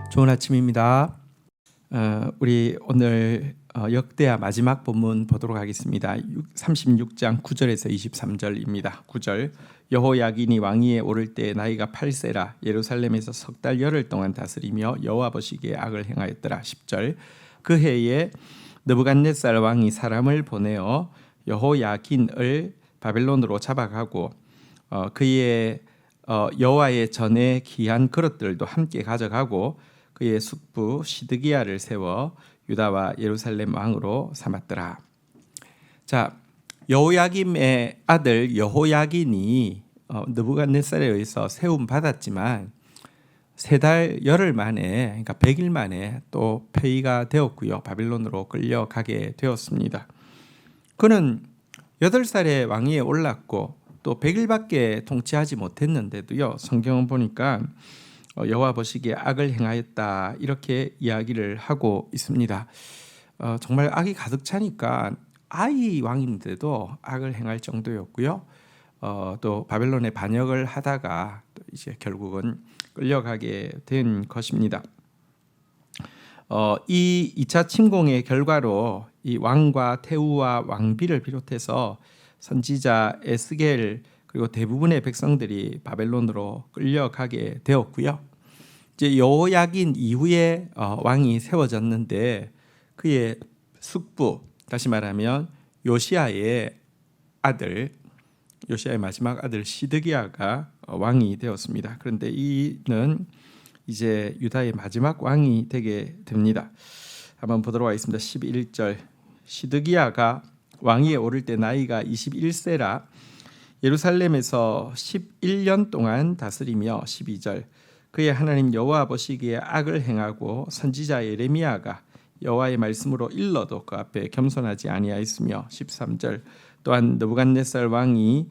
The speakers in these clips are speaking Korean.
좋은 아침입니다. 우리 오늘 역대하 마지막 본문 보도록 하겠습니다. 36장 9절에서 23절입니다. 9절 여호야긴이 왕위에 오를 때 나이가 8세라 예루살렘에서 석 달 열흘 동안 다스리며 여호와 보시기에 악을 행하였더라. 10절 그 해에 느부갓네살 왕이 사람을 보내어 여호야긴을 바벨론으로 잡아가고 그의 여호와의 전에 귀한 그릇들도 함께 가져가고 그의 숙부 시드기야를 세워 유다와 예루살렘 왕으로 삼았더라. 자, 여호야김의 아들 여호야긴이 느부갓네살에 의해서 세움 받았지만 세 달 열흘 만에, 그러니까 100일 만에 또 폐위가 되었고요. 바벨론으로 끌려가게 되었습니다. 그는 8살에 왕위에 올랐고 또 100일밖에 통치하지 못했는데도요. 성경은 보니까 여호와 보시기에 악을 행하였다 이렇게 이야기를 하고 있습니다. 정말 악이 가득 차니까 아이 왕인데도 악을 행할 정도였고요. 또 바벨론에 반역을 하다가 또 이제 결국은 끌려가게 된 것입니다. 이 2차 침공의 결과로 이 왕과 태우와 왕비를 비롯해서 선지자 에스겔 그리고 대부분의 백성들이 바벨론으로 끌려가게 되었고요. 이제 여호야긴 이후에 왕이 세워졌는데 그의 숙부, 다시 말하면 요시야의 마지막 아들 시드기야가 왕이 되었습니다. 그런데 이는 이제 유다의 마지막 왕이 되게 됩니다. 한번 보도록 하겠습니다. 11절 시드기야가 왕위에 오를 때 나이가 21세라 예루살렘에서 11년 동안 다스리며 12절 그의 하나님 여호와 보시기에 악을 행하고 선지자 예레미야가 여호와의 말씀으로 일러도 그 앞에 겸손하지 아니하였으며 13절 또한 느부갓네살 왕이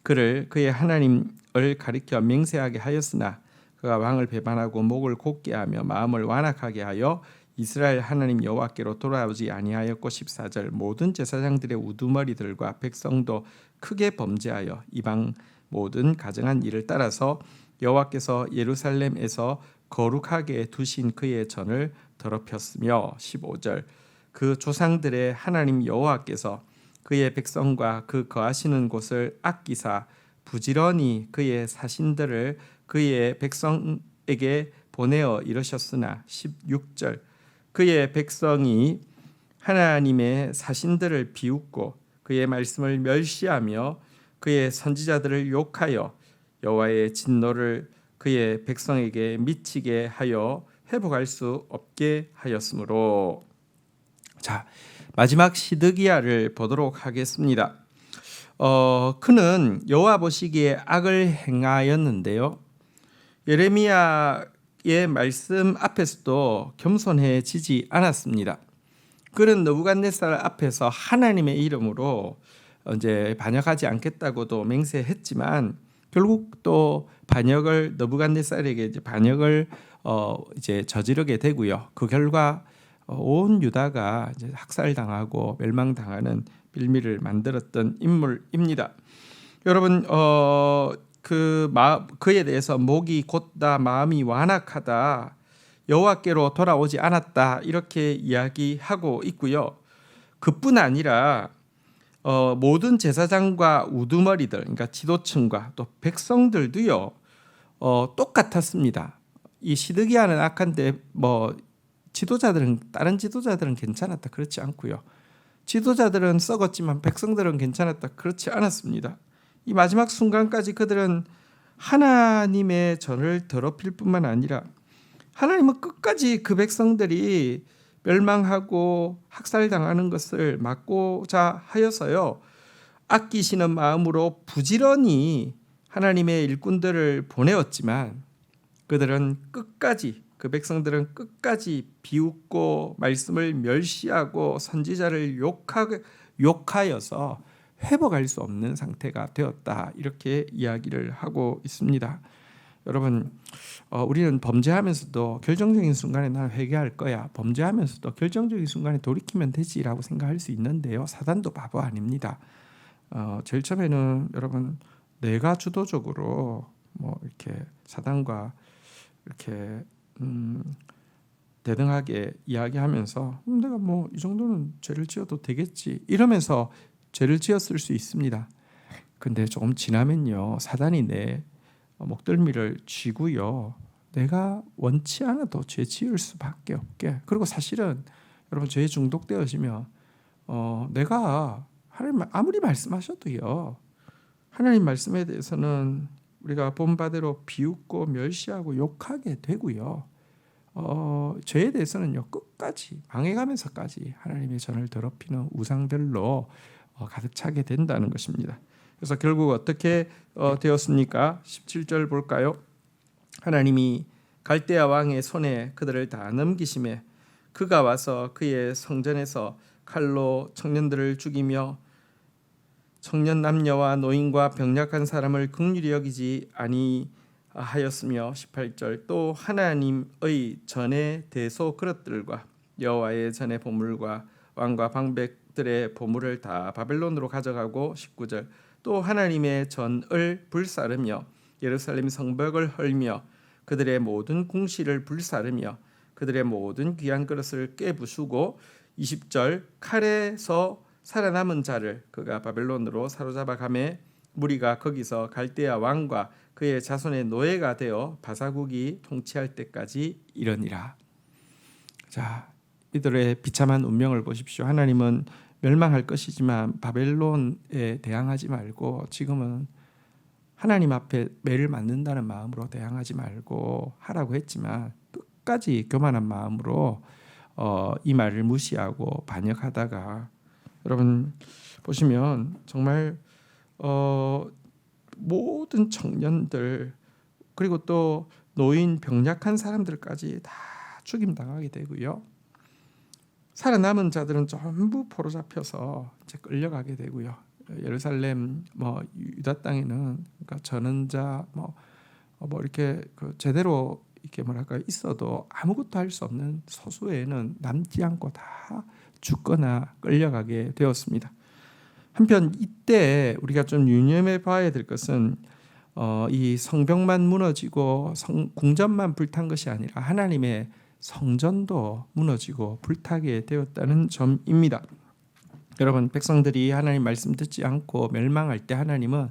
그의 하나님을 가리켜 맹세하게 하였으나 그가 왕을 배반하고 목을 곧게 하며 마음을 완악하게 하여 이스라엘 하나님 여호와께로 돌아오지 아니하였고 14절 모든 제사장들의 우두머리들과 백성도 크게 범죄하여 이방 모든 가증한 일을 따라서 여호와께서 예루살렘에서 거룩하게 두신 그의 전을 더럽혔으며 15절 그 조상들의 하나님 여호와께서 그의 백성과 그 거하시는 곳을 아끼사 부지런히 그의 사신들을 그의 백성에게 보내어 이르셨으나 16절 그의 백성이 하나님의 사신들을 비웃고 그의 말씀을 멸시하며 그의 선지자들을 욕하여 여호와의 진노를 그의 백성에게 미치게 하여 회복할 수 없게 하였으므로. 자, 마지막 시드기야를 보도록 하겠습니다. 그는 여호와 보시기에 악을 행하였는데요. 예레미야의 말씀 앞에서도 겸손해지지 않았습니다. 그는 느부갓네살 앞에서 하나님의 이름으로 이제 반역하지 않겠다고도 맹세했지만 결국 또 반역을 느부갓네살에게 이제 반역을 이제 저지르게 되고요. 그 결과 온 유다가 이제 학살당하고 멸망당하는 빌미를 만들었던 인물입니다. 여러분 그에 대해서 목이 곧다 마음이 완악하다 여호와께로 돌아오지 않았다 이렇게 이야기하고 있고요. 그뿐 아니라 모든 제사장과 우두머리들 그러니까 지도층과 또 백성들도요 똑같았습니다. 이 시드기야는 악한데 다른 지도자들은 괜찮았다 그렇지 않고요. 지도자들은 썩었지만 백성들은 괜찮았다 그렇지 않았습니다. 이 마지막 순간까지 그들은 하나님의 전을 더럽힐 뿐만 아니라 하나님은 끝까지 그 백성들이 멸망하고 학살당하는 것을 막고자 하여서요 아끼시는 마음으로 부지런히 하나님의 일꾼들을 보내었지만 그 백성들은 끝까지 비웃고 말씀을 멸시하고 선지자를 욕하여서 회복할 수 없는 상태가 되었다 이렇게 이야기를 하고 있습니다. 여러분 우리는 범죄하면서도 결정적인 순간에 난 회개할 거야 범죄하면서도 결정적인 순간에 돌이키면 되지라고 생각할 수 있는데요. 사단도 바보 아닙니다. 제일 처음에는 여러분 내가 주도적으로 이렇게 사단과 이렇게 대등하게 이야기하면서 내가 뭐 이 정도는 죄를 지어도 되겠지 이러면서 죄를 지었을 수 있습니다. 근데 조금 지나면요, 사단이 내 목덜미를 쥐고요, 내가 원치 않아도 죄 지을 수밖에 없게. 그리고 사실은 여러분, 죄에 중독되어지면 내가 하나님 아무리 말씀하셔도요, 하나님 말씀에 대해서는 우리가 본바대로 비웃고 멸시하고 욕하게 되고요, 죄에 대해서는요 끝까지 망해가면서까지 하나님의 전을 더럽히는 우상들로 가득 차게 된다는 것입니다. 그래서 결국 어떻게 되었습니까? 17절 볼까요? 하나님이 갈대아 왕의 손에 그들을 다 넘기심에 그가 와서 그의 성전에서 칼로 청년들을 죽이며 청년 남녀와 노인과 병약한 사람을 긍휼히 여기지 아니하였으며 18절 또 하나님의 전의 대소 그릇들과 여호와의 전의 보물과 왕과 방백들의 보물을 다 바벨론으로 가져가고 19절 또 하나님의 전을 불사르며 예루살렘 성벽을 헐며 그들의 모든 궁시를 불사르며 그들의 모든 귀한 그릇을 깨부수고 20절 칼에서 살아남은 자를 그가 바벨론으로 사로잡아 가매 무리가 거기서 갈대아 왕과 그의 자손의 노예가 되어 바사국이 통치할 때까지 이르니라. 자, 이들의 비참한 운명을 보십시오. 하나님은 멸망할 것이지만 바벨론에 대항하지 말고 지금은 하나님 앞에 매를 맞는다는 마음으로 대항하지 말고 하라고 했지만 끝까지 교만한 마음으로 이 말을 무시하고 반역하다가 여러분 보시면 정말 모든 청년들 그리고 또 노인 병약한 사람들까지 다 죽임당하게 되고요. 살아남은 자들은 전부 포로 잡혀서 이제 끌려가게 되고요. 예루살렘 유다 땅에는 그러니까 전원자 이렇게 제대로 이렇게 있어도 아무것도 할 수 없는 소수에는 남지 않고 다 죽거나 끌려가게 되었습니다. 한편 이때 우리가 좀 유념해 봐야 될 것은 이 성벽만 무너지고 궁전만 불탄 것이 아니라 하나님의 성전도 무너지고 불타게 되었다는 점입니다. 여러분, 백성들이 하나님 말씀 듣지 않고 멸망할 때 하나님은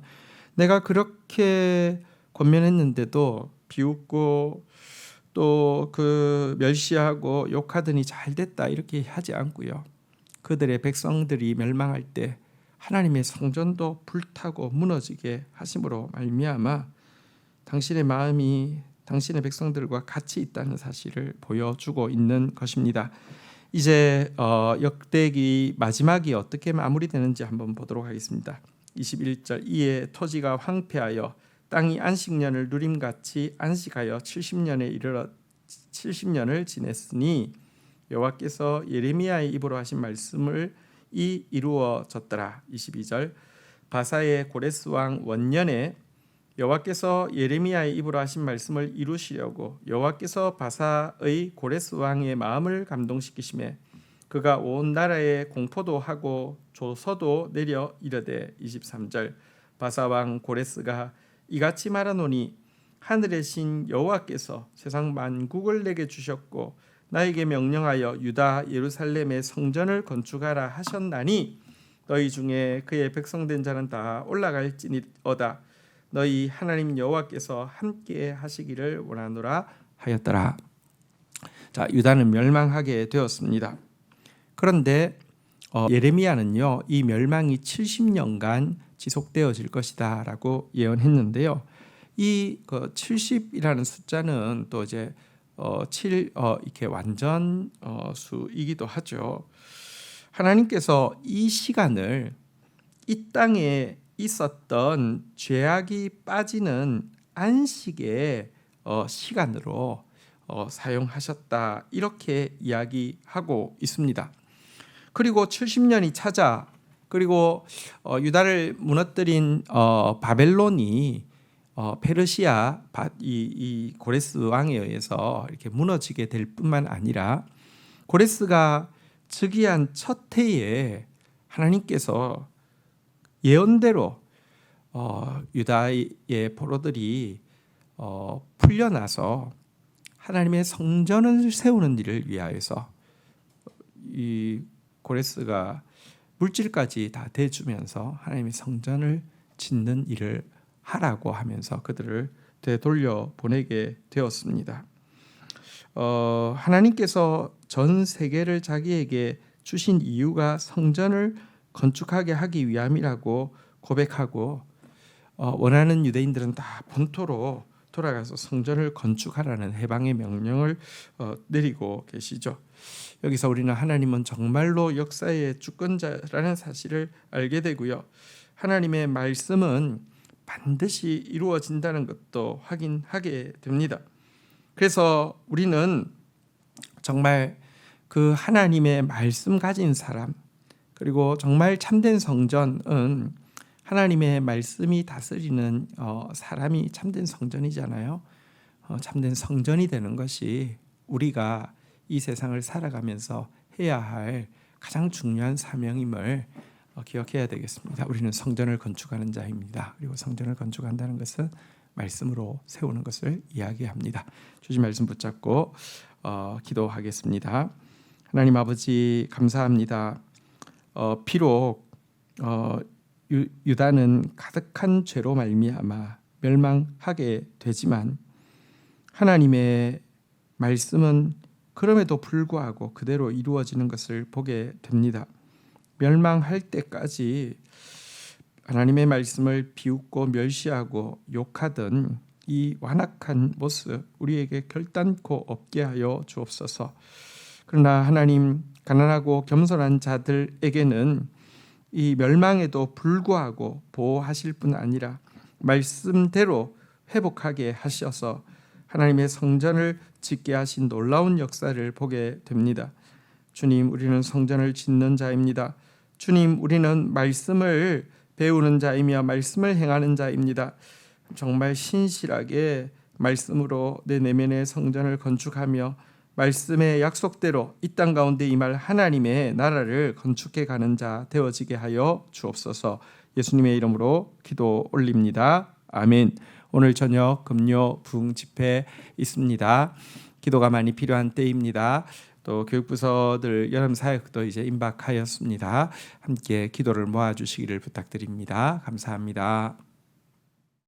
내가 그렇게 권면했는데도 비웃고 또 멸시하고 욕하더니 잘 됐다 이렇게 하지 않고요, 그들의 백성들이 멸망할 때 하나님의 성전도 불타고 무너지게 하심으로 말미암아 당신의 마음이 당신의 백성들과 같이 있다는 사실을 보여주고 있는 것입니다. 이제 역대기 마지막이 어떻게 마무리되는지 한번 보도록 하겠습니다. 21절 이에 토지가 황폐하여 땅이 안식년을 누림같이 안식하여 70년에 이르러 70년을 지냈으니 여호와께서 예레미야의 입으로 하신 말씀을 이루어졌더라. 22절 바사의 고레스 왕 원년에 여호와께서 예레미야의 입으로 하신 말씀을 이루시려고 여호와께서 바사의 고레스 왕의 마음을 감동시키심에 그가 온 나라에 공포도 하고 조서도 내려 이르되 23절 바사 왕 고레스가 이같이 말하노니 하늘의 신 여호와께서 세상 만국을 내게 주셨고 나에게 명령하여 유다 예루살렘의 성전을 건축하라 하셨나니 너희 중에 그의 백성된 자는 다 올라갈지니어다. 너희 하나님 여호와께서 함께 하시기를 원하노라 하였더라. 자, 유다는 멸망하게 되었습니다. 그런데 예레미야는요, 이 멸망이 70년간 지속되어질 것이다라고 예언했는데요. 이 70이라는 숫자는 또 이제 7 이렇게 완전 수이기도 하죠. 하나님께서 이 시간을 이 땅에 있었던 죄악이 빠지는 안식의 시간으로 사용하셨다 이렇게 이야기하고 있습니다. 그리고 70년이 찾아 그리고 유다를 무너뜨린 바벨론이 페르시아 이 고레스 왕에 의해서 이렇게 무너지게 될 뿐만 아니라 고레스가 즉위한 첫 해에 하나님께서 예언대로 유다의 포로들이 풀려나서 하나님의 성전을 세우는 일을 위하여서 이 고레스가 물질까지 다 대주면서 하나님의 성전을 짓는 일을 하라고 하면서 그들을 되돌려 보내게 되었습니다. 하나님께서 전 세계를 자기에게 주신 이유가 성전을 건축하게 하기 위함이라고 고백하고 원하는 유대인들은 다 본토로 돌아가서 성전을 건축하라는 해방의 명령을 내리고 계시죠. 여기서 우리는 하나님은 정말로 역사의 주권자라는 사실을 알게 되고요. 하나님의 말씀은 반드시 이루어진다는 것도 확인하게 됩니다. 그래서 우리는 정말 그 하나님의 말씀 가진 사람, 그리고 정말 참된 성전은 하나님의 말씀이 다스리는 사람이 참된 성전이잖아요. 참된 성전이 되는 것이 우리가 이 세상을 살아가면서 해야 할 가장 중요한 사명임을 기억해야 되겠습니다. 우리는 성전을 건축하는 자입니다. 그리고 성전을 건축한다는 것은 말씀으로 세우는 것을 이야기합니다. 주신 말씀 붙잡고 기도하겠습니다. 하나님 아버지 감사합니다. 비록 유다는 가득한 죄로 말미암아 멸망하게 되지만 하나님의 말씀은 그럼에도 불구하고 그대로 이루어지는 것을 보게 됩니다. 멸망할 때까지 하나님의 말씀을 비웃고 멸시하고 욕하던 이 완악한 모습 우리에게 결단코 없게 하여 주옵소서. 그러나 하나님, 가난하고 겸손한 자들에게는 이 멸망에도 불구하고 보호하실 뿐 아니라 말씀대로 회복하게 하셔서 하나님의 성전을 짓게 하신 놀라운 역사를 보게 됩니다. 주님, 우리는 성전을 짓는 자입니다. 주님, 우리는 말씀을 배우는 자이며 말씀을 행하는 자입니다. 정말 신실하게 말씀으로 내 내면의 성전을 건축하며 말씀의 약속대로 이 땅 가운데 임할 하나님의 나라를 건축해 가는 자 되어지게 하여 주옵소서. 예수님의 이름으로 기도 올립니다. 아멘. 오늘 저녁 금요 부흥 집회 있습니다. 기도가 많이 필요한 때입니다. 또 교육부서들 여름 사역도 이제 임박하였습니다. 함께 기도를 모아주시기를 부탁드립니다. 감사합니다.